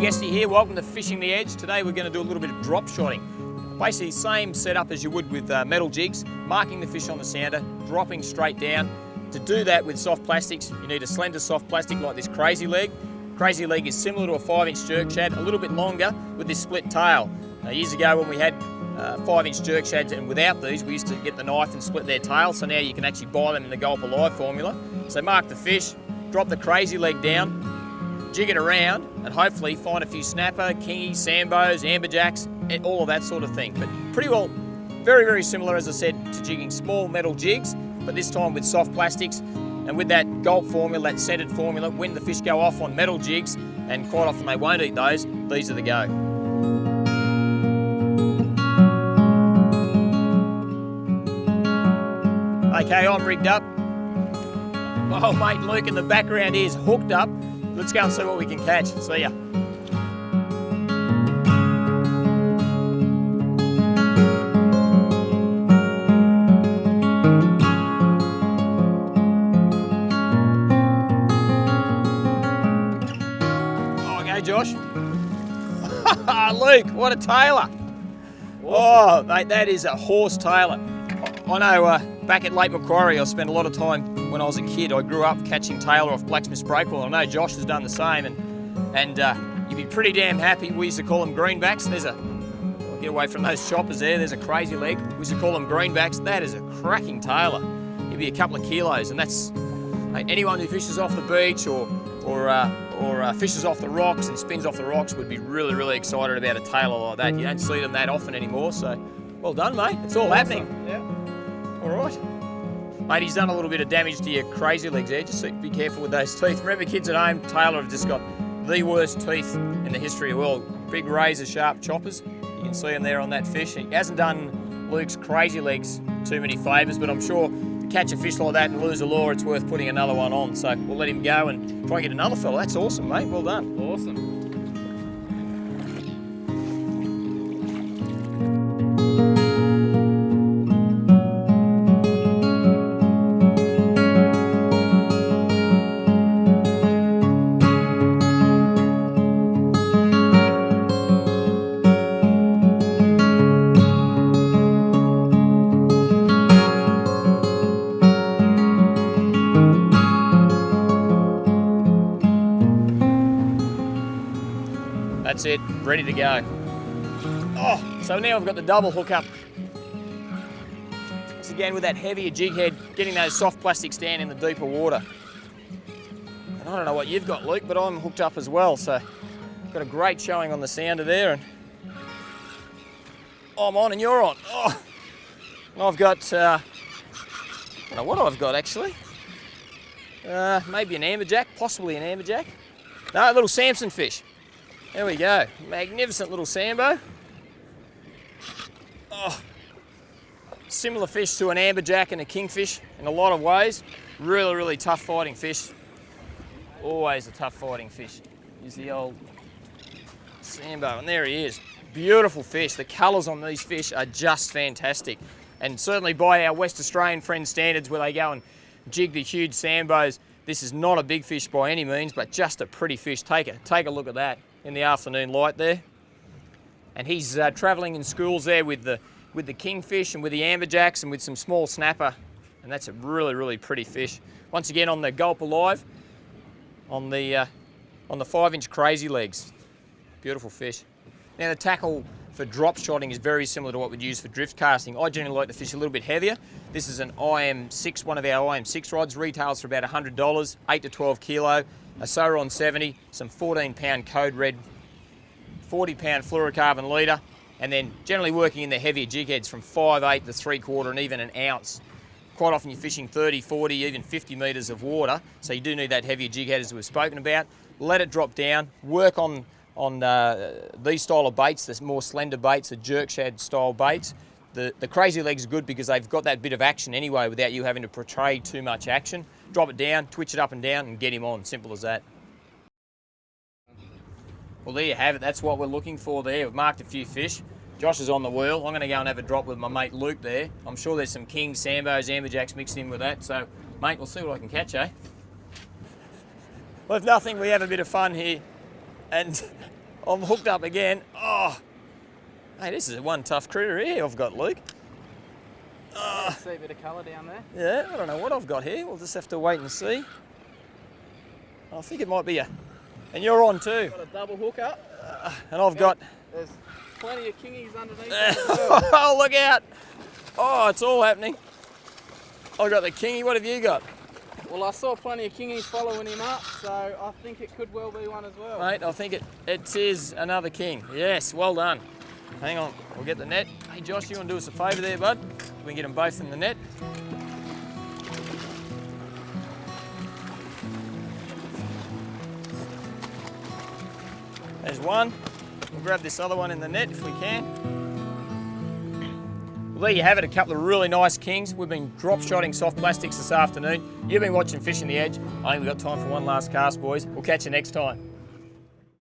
Guesty here, welcome to Fishing the Edge. Today we're going to do a little bit of drop shotting. Basically same setup as you would with metal jigs, marking the fish on the sounder, dropping straight down. To do that with soft plastics, you need a slender soft plastic like this Crazy Leg. Crazy Leg is similar to a 5-inch jerk shad, a little bit longer with this split tail. Years ago when we had 5-inch jerk shads and without these, we used to get the knife and split their tail, so now you can actually buy them in the Gulp Alive formula. So mark the fish, drop the Crazy Leg down, jig it around, and hopefully find a few snapper, kingies, sambos, amberjacks, and all of that sort of thing. But pretty well, very, very similar, as I said, to jigging small metal jigs, but this time with soft plastics. And with that Gulp formula, that scented formula, when the fish go off on metal jigs, and quite often they won't eat those, these are the go. Okay, I'm rigged up. My old mate Luke in the background here is hooked up. Let's go and see what we can catch. See ya. Oh, okay, Josh. Luke, what a tailor. Awesome. Oh, mate, that is a horse tailor. I know back at Lake Macquarie, I spent a lot of time when I was a kid. I grew up catching tailor off Blacksmith's Breakwell. I know Josh has done the same, and you'd be pretty damn happy. We used to call them greenbacks. I'll get away from those choppers there. There's a Crazy Leg. We used to call them greenbacks. That is a cracking tailor. He'd be a couple of kilos, and that's anyone who fishes off the beach or fishes off the rocks and spins off the rocks would be really, really excited about a tailor like that. You don't see them that often anymore, so well done, mate. It's all happening. Yeah. All right. Mate, he's done a little bit of damage to your Crazy Legs there. Just be careful with those teeth. Remember, kids at home, tailor have just got the worst teeth in the history of the world. Big razor sharp choppers. You can see them there on that fish. He hasn't done Luke's Crazy Legs too many favours, but I'm sure to catch a fish like that and lose a lure, it's worth putting another one on. So we'll let him go and try and get another fella. That's awesome, mate. Well done. Awesome. That's it, ready to go. Oh, so now I've got the double hook up. Once again with that heavier jig head, getting those soft plastics down in the deeper water. And I don't know what you've got, Luke, but I'm hooked up as well, so got a great showing on the sounder there. And I'm on and you're on. Oh, and I've got, I don't know what I've got actually. Maybe an amberjack, possibly an amberjack. No, a little Samsonfish. There we go, magnificent little sambo. Oh, similar fish to an amberjack and a kingfish in a lot of ways. Really, really tough fighting fish. Always a tough fighting fish. Here's the old sambo, and there he is. Beautiful fish. The colours on these fish are just fantastic. And certainly by our West Australian friends' standards, where they go and jig the huge sambos, this is not a big fish by any means, but just a pretty fish. Take a look at that in the afternoon light there. And he's travelling in schools there with the kingfish and with the amberjacks and with some small snapper. And that's a really, really pretty fish. Once again on the Gulp Alive, on the 5-inch Crazy Legs. Beautiful fish. Now the tackle for drop shotting is very similar to what we'd use for drift casting. I generally like to fish a little bit heavier. This is an IM6, one of our IM6 rods. Retails for about $100, 8 to 12 kilo. A Sauron 70, some 14-pound Code Red, 40-pound fluorocarbon leader, and then generally working in the heavier jig heads from 5/8 to 3/4 and even an ounce. Quite often you're fishing 30, 40, even 50 metres of water, so you do need that heavier jig head as we've spoken about. Let it drop down, work on these style of baits, the more slender baits, the jerk shad style baits. The Crazy Legs are good because they've got that bit of action anyway without you having to portray too much action. Drop it down, twitch it up and down and get him on, simple as that. Well, there you have it, that's what we're looking for there. We've marked a few fish. Josh is on the wheel. I'm going to go and have a drop with my mate Luke there. I'm sure there's some kings, sambos, amberjacks mixed in with that. So, mate, we'll see what I can catch, eh? Well, if nothing, we have a bit of fun here. And I'm hooked up again. Oh, hey, this is one tough critter here I've got, Luke. See a bit of colour down there. Yeah, I don't know what I've got here. We'll just have to wait and see. I think it might be a... And you're on too. Got a double hook up. And I've got... There's plenty of kingies underneath there as well. Oh, look out. Oh, it's all happening. I've got the kingy. What have you got? Well, I saw plenty of kingies following him up, so I think it could well be one as well. Mate, I think it is another king. Yes, well done. Hang on, we'll get the net. Hey, Josh, you want to do us a favour there, bud? We can get them both in the net. There's one. We'll grab this other one in the net if we can. Well, there you have it, a couple of really nice kings. We've been drop shotting soft plastics this afternoon. You've been watching Fishing the Edge. I think we've got time for one last cast, boys. We'll catch you next time.